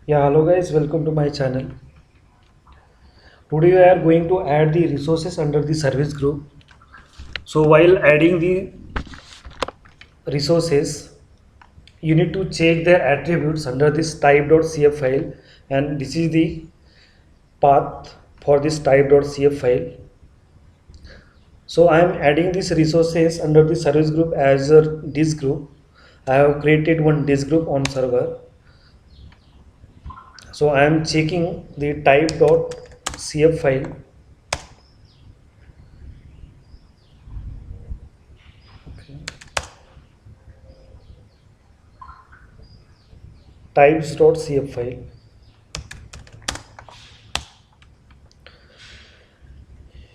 Yeah, hello guys, welcome to my channel. Today we are going to add the resources under the service group. So while adding the resources, you need to check their attributes under this type.cf file, and this is the path for this type.cf file. So I am adding these resources under the service group as a disk group. I have created one disk group on server. So I am checking the type.cf file. Okay. Types.cf file.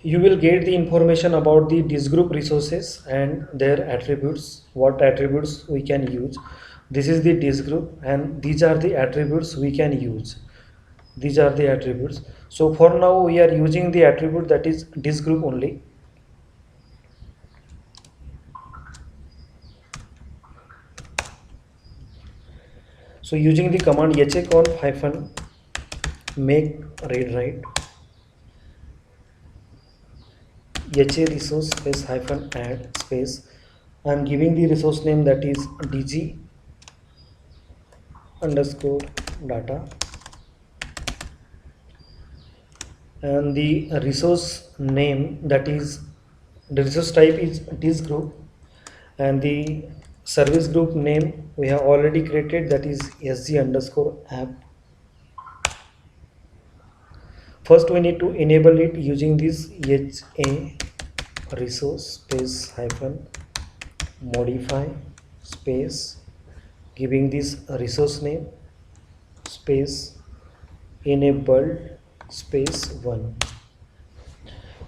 You will get the information about the disk group resources and their attributes, what attributes we can use. This is the disk group and these are the attributes we can use. These are the attributes. So for now we are using the attribute that is disk group only. So using the command hconf-make read write ha resource space -add space. I am giving the resource name that is dg underscore data, and the resource name that is the resource type is disk group, and the service group name we have already created, that is sg underscore app. First we need to enable it using this ha resource space hyphen modify space giving this resource name space enabled space 1.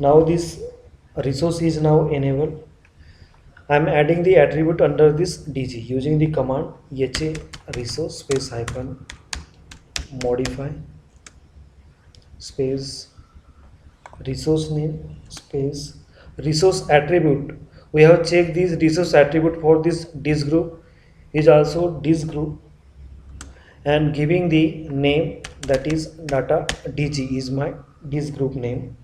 Now this resource is now enabled. I am adding the attribute under this dg using the command ha resource space hyphen modify space resource name space resource attribute. We have checked this resource attribute for this disk group is also disk group, and giving the name that is data dg is my disk group name.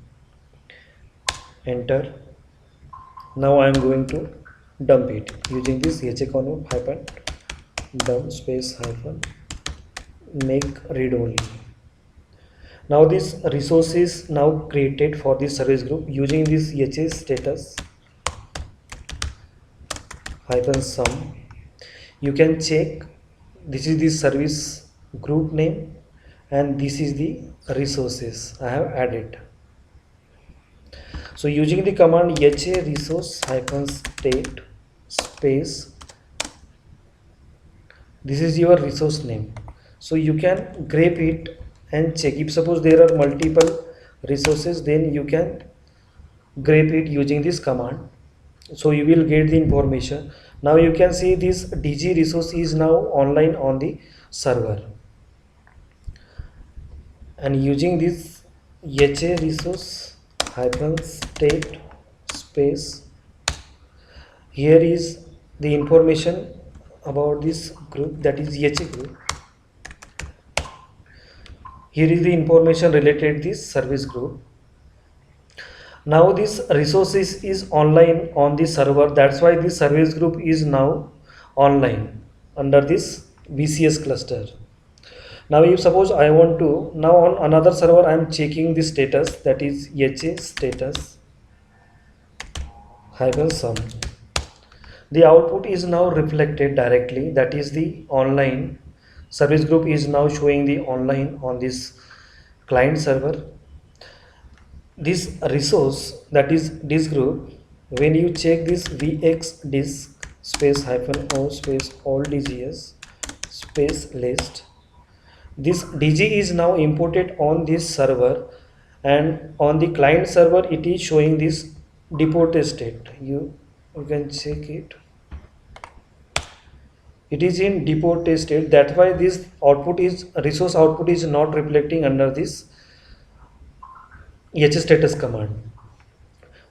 Enter. Now I am going to dump it using this hconf-dump space hyphen make read only. Now this resource is now created for this service group using this ha status hyphen sum. You can check this is the service group name and this is the resources I have added. So using the command ha resource hyphen state space, this is your resource name. So you can grep it and check. If suppose there are multiple resources, then you can grep it using this command. So you will get the information. Now you can see this dg resource is now online on the server, and using this ha resource hyphen state space, here is the information about this group, that is ha group. Here is the information related this service group. Now this resources is online on the server, that's why this service group is now online under this VCS cluster. Now if suppose I want to, now on another server I am checking the status, that is ha status hyphen sum. The output is now reflected directly, that is the online service group is now showing the online on this client server. This resource, that is disk group, when you check this vx disk space hyphen o space all dgs space list, this dg is now imported on this server, and on the client server it is showing this deported state. You can check it, it is in deported state. That's why this output is resource output is not reflecting under this hstatus command.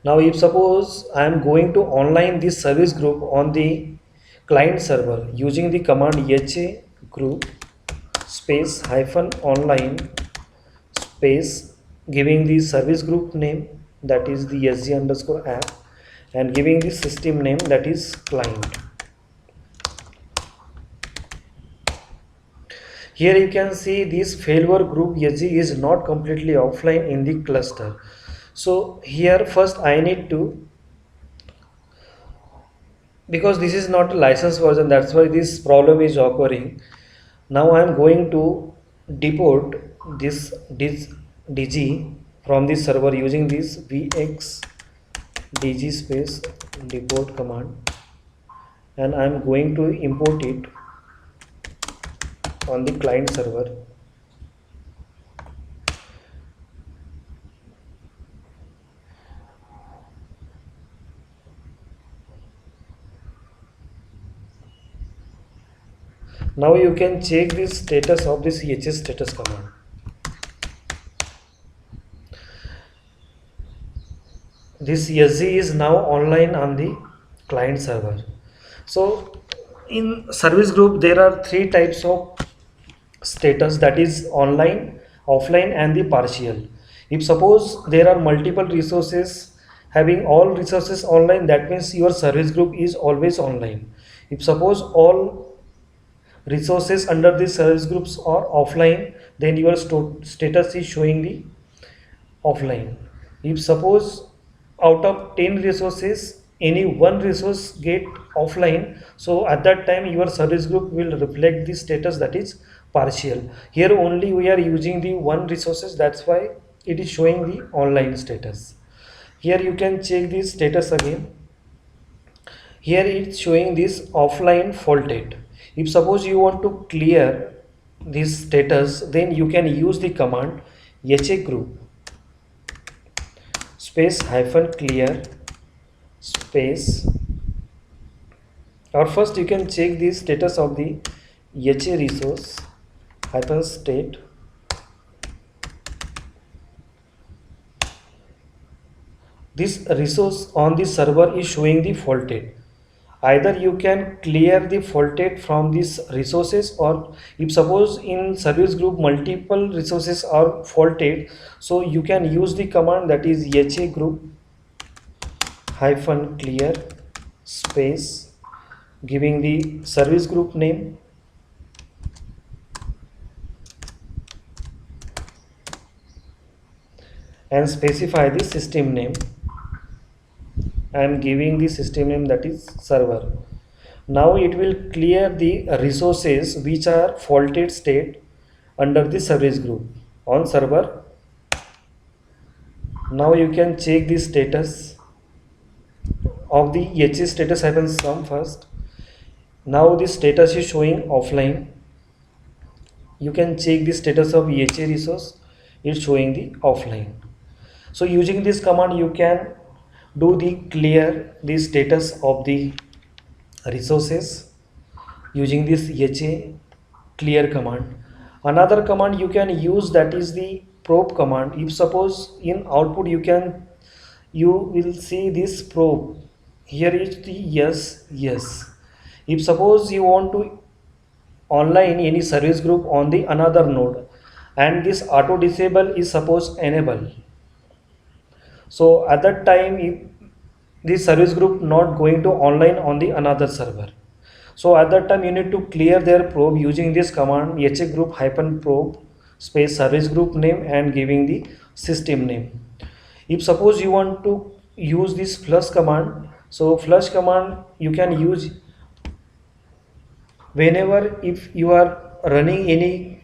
Now if suppose I am going to online this service group on the client server using the command ha group space hyphen online space giving the service group name, that is the SG underscore app, and giving the system name, that is client. Here you can see this failure group SG is not completely offline in the cluster. So here first I need to, because this is not a licensed version, that's why this problem is occurring. Now I am going to deport this dg from the server using this vx dg space deport command, and I am going to import it on the client server. Now you can check the status of this EHS status command. This SG is now online on the client server. So in service group there are three types of status, that is online, offline and the partial. If suppose there are multiple resources having all resources online, that means your service group is always online. If suppose all resources under the service groups are offline, then your status is showing the offline. If suppose out of 10 resources any one resource get offline, so at that time your service group will reflect the status, that is partial. Here only we are using the one resources, that's why it is showing the online status. Here you can check the status again. Here it's showing this offline faulted. If suppose you want to clear this status, then you can use the command ha group space hyphen clear space, or first you can check the status of the ha resource hyphen state. This resource on the server is showing the faulted. Either you can clear the faulted from these resources, or if suppose in service group multiple resources are faulted, so you can use the command, that is ha group hyphen clear space giving the service group name, and specify the system name. I am giving the system name, that is server. Now it will clear the resources which are faulted state under the service group on server. Now you can check the status of the HA status hyphen sum first. Now the status is showing offline. You can check the status of HA resource, it's showing the offline. So using this command you can do the clear the status of the resources using this ha clear command. Another command you can use, that is the probe command. If suppose in output you will see this probe, here is the yes. If suppose you want to online any service group on the another node and this auto disable is suppose enable, so at that time if this service group not going to online on the another server, so at that time you need to clear their probe using this command ha group hyphen probe space service group name and giving the system name. If suppose you want to use this flush command, so flush command you can use whenever if you are running any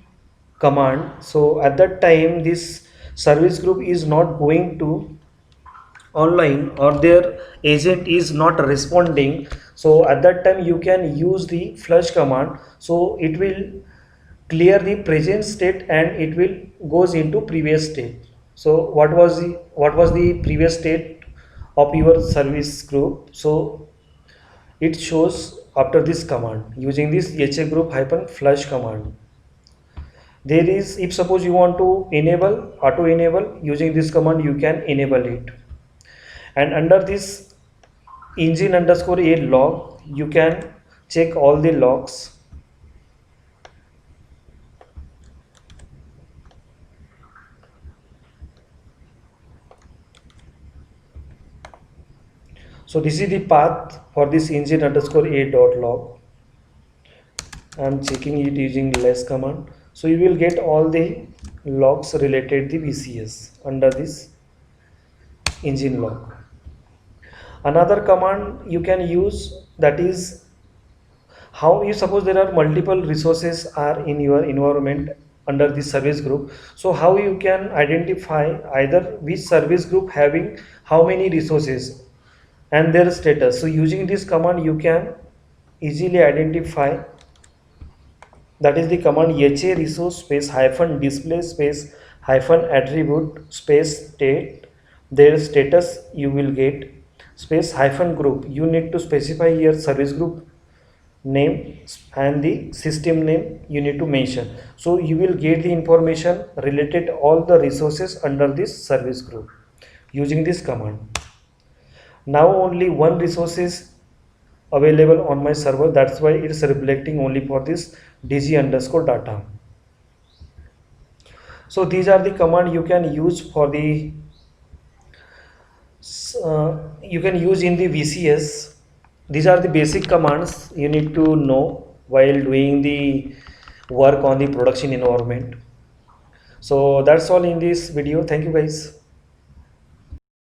command, so at that time this service group is not going to online or their agent is not responding, so at that time you can use the flush command, so it will clear the present state and it will goes into previous state. So what was the previous state of your service group, so it shows after this command using this ha group hyphen flush command. There is, if suppose you want to enable auto enable, using this command you can enable it. And under this engine underscore a log you can check all the logs. So this is the path for this engine underscore a dot log. I'm checking it using less command. So you will get all the logs related the VCS under this engine log. Another command you can use, that is how you suppose there are multiple resources are in your environment under this service group. So how you can identify either which service group having how many resources and their status. So using this command you can easily identify. That is the command ha resource space hyphen display space hyphen attribute space state, their status you will get space hyphen group. You need to specify your service group name and the system name you need to mention. So you will get the information related all the resources under this service group using this command. Now only one resource is available on my server, that's why it's reflecting only for this dg underscore data. So these are the command you can use for the you can use in the VCS. These are the basic commands you need to know while doing the work on the production environment. So that's all in this video. Thank you guys.